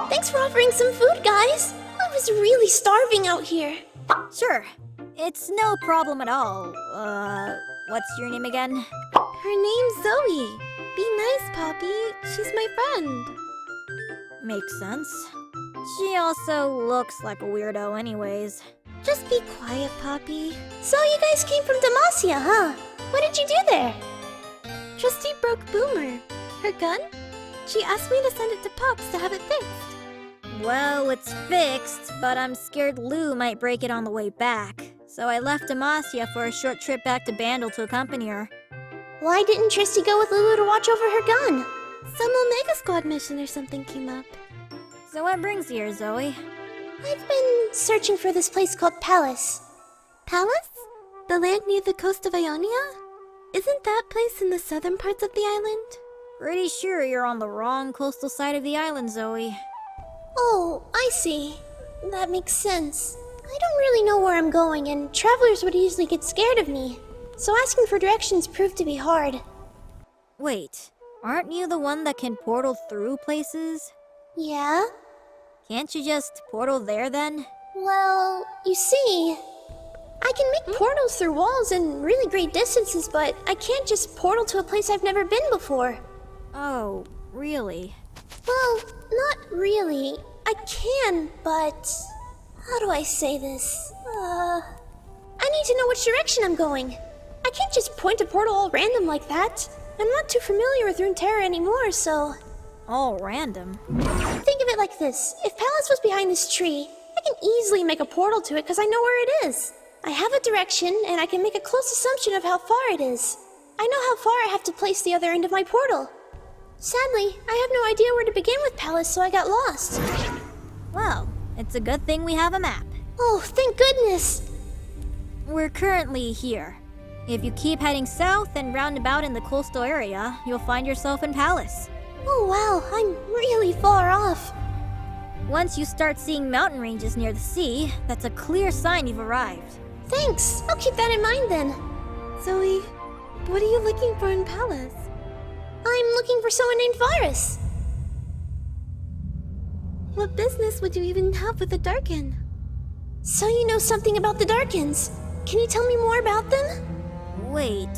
Thanks for offering some food, guys. I was really starving out here. Sure. It's no problem at all. What's your name again? Her name's Zoe. Be nice, Poppy. She's my friend. Makes sense. She also looks like a weirdo anyways. Just be quiet, Poppy. So you guys came from Demacia, huh? What did you do there? Trusty broke Boomer. Her gun? She asked me to send it to Pops to have it fixed. Well, it's fixed, but I'm scared Lou might break it on the way back. So I left Demacia for a short trip back to Bandle to accompany her. Why didn't Tristy go with Lulu to watch over her gun? Some Omega Squad mission or something came up. So what brings you here, Zoe? I've been searching for this place called Palace. Palace? The land near the coast of Ionia? Isn't that place in the southern parts of the island? Pretty sure you're on the wrong coastal side of the island, Zoe. Oh, I see. That makes sense. I don't really know where I'm going, and travelers would usually get scared of me. So asking for directions proved to be hard. Wait, aren't you the one that can portal through places? Yeah? Can't you just portal there then? Well, you see, I can make portals through walls in really great distances, but I can't just portal to a place I've never been before. Oh, really? Well, not really. I can, but... how do I say this? I need to know which direction I'm going. I can't just point a portal all random like that. I'm not too familiar with Runeterra anymore, so... All random? Think of it like this. If Palace was behind this tree, I can easily make a portal to it because I know where it is. I have a direction, and I can make a close assumption of how far it is. I know how far I have to place the other end of my portal. Sadly, I have no idea where to begin with Palace, so I got lost. Well, it's a good thing we have a map. Oh, thank goodness! We're currently here. If you keep heading south and roundabout in the coastal area, you'll find yourself in Palace. Oh wow, I'm really far off. Once you start seeing mountain ranges near the sea, that's a clear sign you've arrived. Thanks, I'll keep that in mind then. Zoe, what are you looking for in Palace? I'm looking for someone named Varus. What business would you even have with a Darkin? So you know something about the Darkins. Can you tell me more about them? Wait.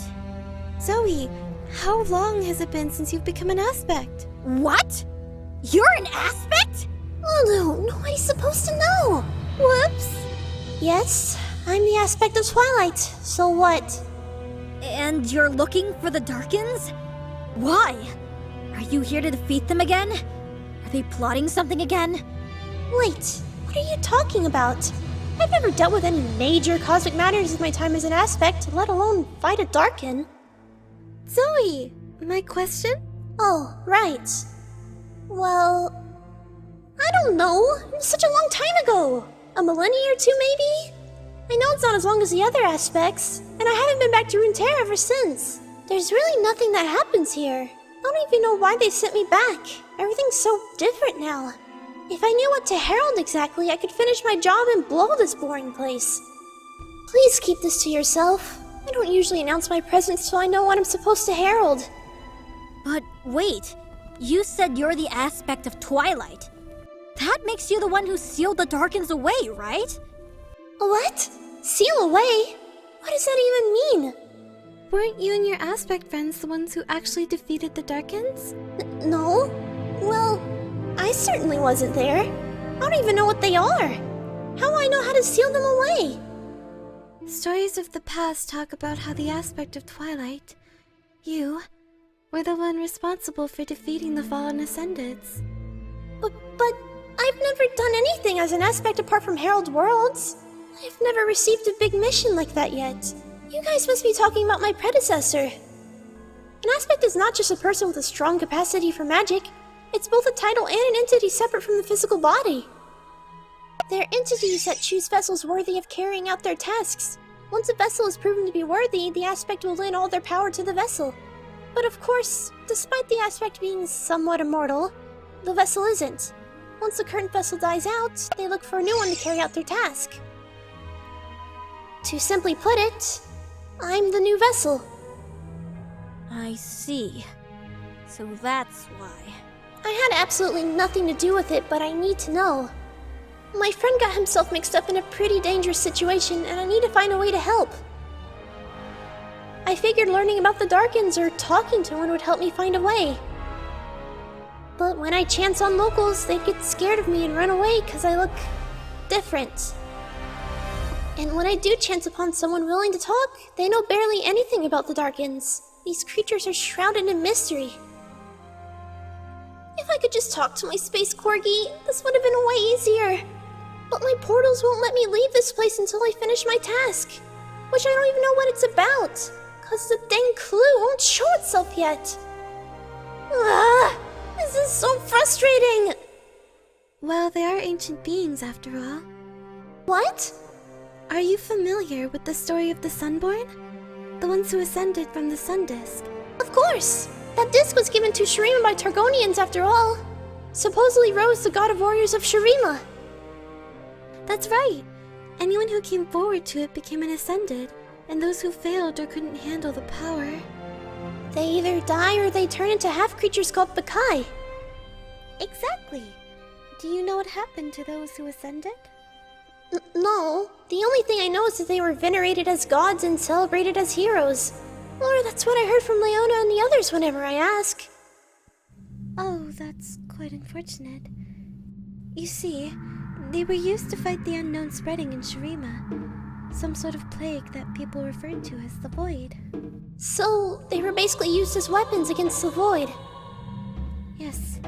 Zoe, how long has it been since you've become an aspect? What? You're an aspect? Lulu, nobody's supposed to know. Whoops. Yes, I'm the aspect of Twilight. So what? And you're looking for the Darkins? Why? Are you here to defeat them again? Are they plotting something again? Wait, what are you talking about? I've never dealt with any major cosmic matters in my time as an aspect, let alone fight a Darkin. Zoe, my question? Oh, right. Well, I don't know. It was such a long time ago. A millennia or two, maybe? I know it's not as long as the other aspects, and I haven't been back to Runeterra ever since. There's really nothing that happens here. I don't even know why they sent me back. Everything's so different now. If I knew what to herald exactly, I could finish my job and blow this boring place. Please keep this to yourself. I don't usually announce my presence so I know what I'm supposed to herald. But wait, you said you're the aspect of Twilight. That makes you the one who sealed the Darkins away, right? What? Seal away? What does that even mean? Weren't you and your aspect friends the ones who actually defeated the Darkins? No. Well, I certainly wasn't there. I don't even know what they are. How will I know how to seal them away? Stories of the past talk about how the aspect of Twilight, you, were the one responsible for defeating the fallen Ascendants. But I've never done anything as an aspect apart from Herald Worlds. I've never received a big mission like that yet. You guys must be talking about my predecessor. An aspect is not just a person with a strong capacity for magic. It's both a title and an entity separate from the physical body. They're entities that choose vessels worthy of carrying out their tasks. Once a vessel is proven to be worthy, the aspect will lend all their power to the vessel. But of course, despite the aspect being somewhat immortal, the vessel isn't. Once the current vessel dies out, they look for a new one to carry out their task. To simply put it, I'm the new vessel. I see. So that's why. I had absolutely nothing to do with it, but I need to know. My friend got himself mixed up in a pretty dangerous situation, and I need to find a way to help. I figured learning about the Darkins or talking to one would help me find a way. But when I chance on locals, they'd get scared of me and run away because I look different. And when I do chance upon someone willing to talk, they know barely anything about the Darkins. These creatures are shrouded in mystery. If I could just talk to my space corgi, this would have been way easier. But my portals won't let me leave this place until I finish my task, which I don't even know what it's about, cause the dang clue won't show itself yet. This is so frustrating! Well, they are ancient beings after all. What? Are you familiar with the story of the Sunborn? The ones who ascended from the sun disk? Of course! That disc was given to Shurima by Targonians after all. Supposedly Rose, the god of warriors of Shurima. That's right! Anyone who came forward to it became an ascended, and those who failed or couldn't handle the power... They either die or they turn into half-creatures called Bakai. Exactly! Do you know what happened to those who ascended? No. The only thing I know is that they were venerated as gods and celebrated as heroes. Or that's what I heard from Leona and the others whenever I ask. Oh, that's quite unfortunate. You see, they were used to fight the unknown spreading in Shurima, some sort of plague that people referred to as the Void. So, they were basically used as weapons against the Void. Yes,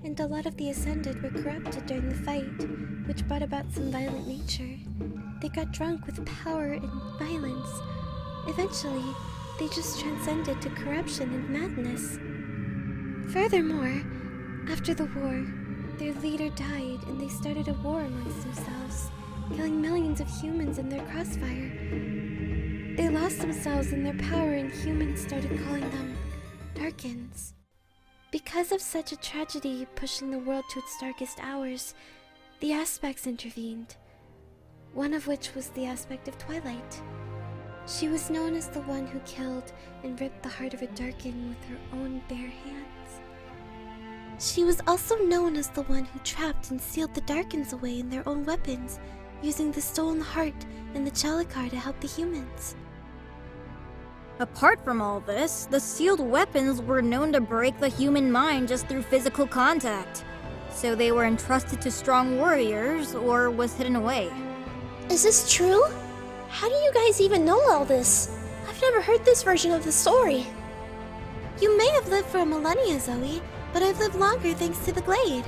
and a lot of the Ascended were corrupted during the fight, which brought about some violent nature. They got drunk with power and violence. Eventually, they just transcended to corruption and madness. Furthermore, after the war, their leader died and they started a war amongst themselves, killing millions of humans in their crossfire. They lost themselves in their power and humans started calling them Darkins. Because of such a tragedy pushing the world to its darkest hours, the aspects intervened, one of which was the aspect of Twilight. She was known as the one who killed and ripped the heart of a Darkin with her own bare hands. She was also known as the one who trapped and sealed the Darkins away in their own weapons, using the stolen heart and the Chalikar to help the humans. Apart from all this, the sealed weapons were known to break the human mind just through physical contact. So they were entrusted to strong warriors or was hidden away. Is this true? How do you guys even know all this? I've never heard this version of the story. You may have lived for a millennia, Zoe, but I've lived longer thanks to the glade.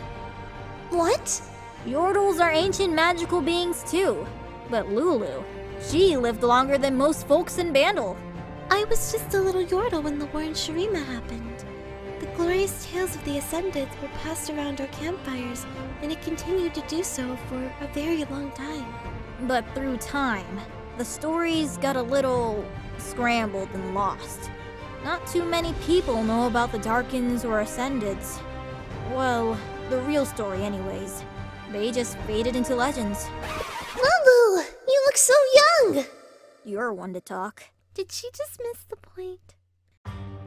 What? Yordles are ancient magical beings too. But Lulu, she lived longer than most folks in Bandle. I was just a little Yordle when the war in Shurima happened. The glorious tales of the Ascended were passed around our campfires, and it continued to do so for a very long time. But through time, the stories got a little scrambled and lost. Not too many people know about the Darkins or Ascendeds. Well, the real story anyways. They just faded into legends. Lulu, you look so young! You're one to talk. Did she just miss the point?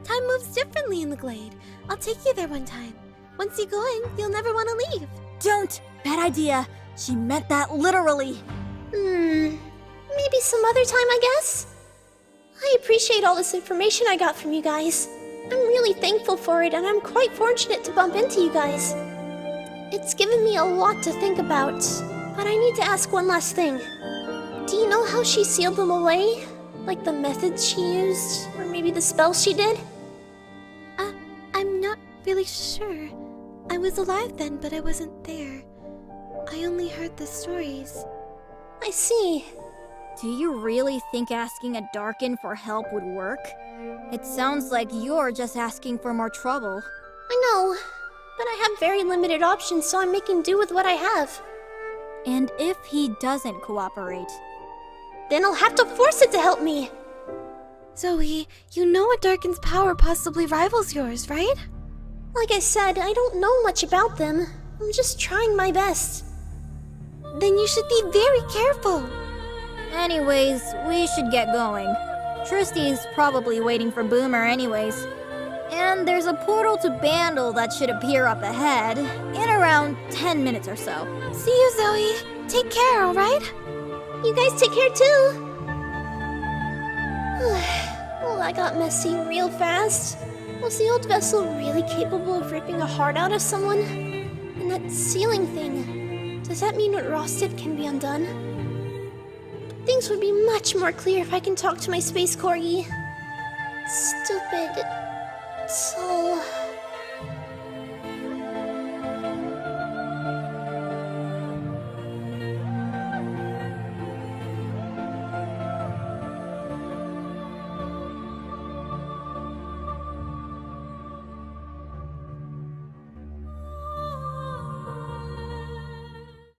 Time moves differently in the glade. I'll take you there one time. Once you go in, you'll never want to leave. Don't! Bad idea. She meant that literally. Maybe some other time, I guess? I appreciate all this information I got from you guys. I'm really thankful for it, and I'm quite fortunate to bump into you guys. It's given me a lot to think about, but I need to ask one last thing. Do you know how she sealed them away? Like the methods she used, or maybe the spells she did? I'm not really sure. I was alive then, but I wasn't there. I only heard the stories. I see. Do you really think asking a Darkin for help would work? It sounds like you're just asking for more trouble. I know, but I have very limited options, so I'm making do with what I have. And if he doesn't cooperate? Then I'll have to force it to help me! Zoe, you know a Darkin's power possibly rivals yours, right? Like I said, I don't know much about them. I'm just trying my best. Then you should be very careful. Anyways, we should get going. Tristy's probably waiting for Boomer anyways. And there's a portal to Bandle that should appear up ahead in around 10 minutes or so. See you, Zoe. Take care, alright? You guys take care too. Well, that got messy real fast. Was the old vessel really capable of ripping a heart out of someone? And that ceiling thing, does that mean what Rhaast did can be undone? Things would be much more clear if I can talk to my space corgi. Stupid soul.